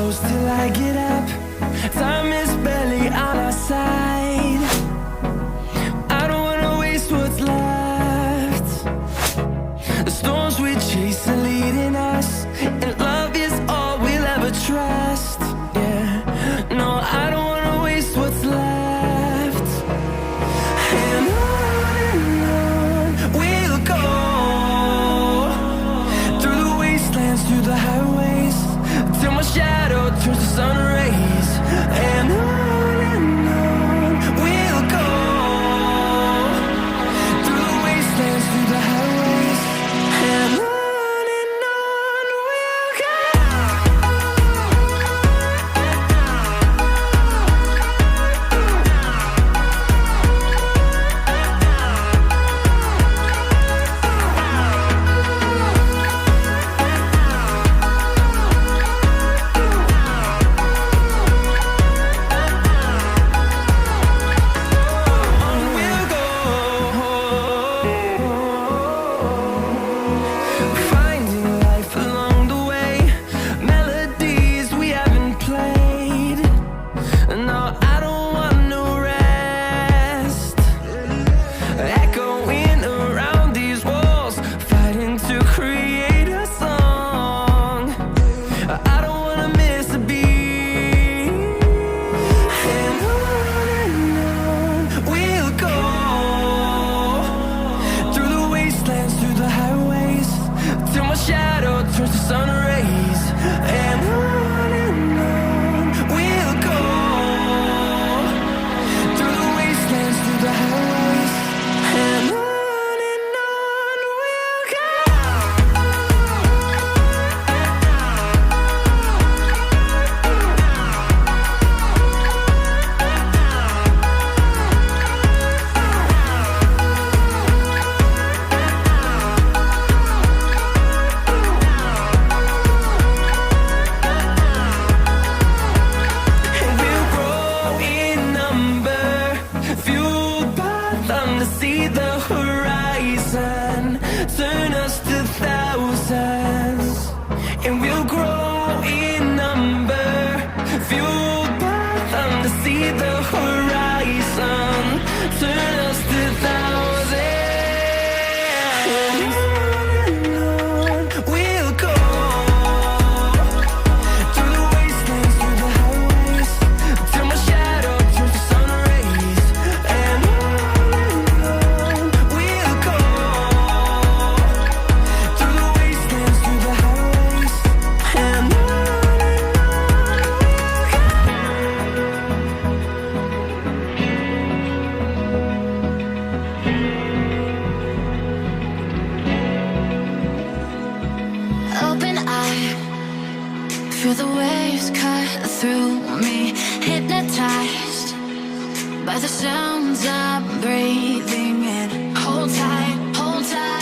close till I get up. Time is barely on our side. I don't wanna waste what's left. The storms we chase are leading us, and love is all we'll ever trust. Yeah, no, I don't wanna waste what's left. And on we'll go, through the wastelands, through the highways, till my shadow turns to sun rays. And on we'll go, through the wastelands, through the highways, and on we'll go. Finding life along the way, melodies we haven't played. No, I don't want no rest. Echoing around these walls, fighting to create a song. I don't wanna miss a beat. And on we'll go, through the wastelands, through the highways, till my shadow turns to sun rays. And on we'll go, through the wastelands, through the highways, and on we'll go. And we'll grow in number, fueled by them to see the horizon, turn us to thousands. And we'll grow in number, fueled by them to see the horizon, turn us to thousands. And on we'll go, through the wastelands, through the highways, till my shadow turns to sun rays. And on we'll go, through the wastelands, through the highways, and on we'll go. Open eye, feel the waves cut through me, hypnotized by the sounds I'm breathing in. Hold tight, hold tight.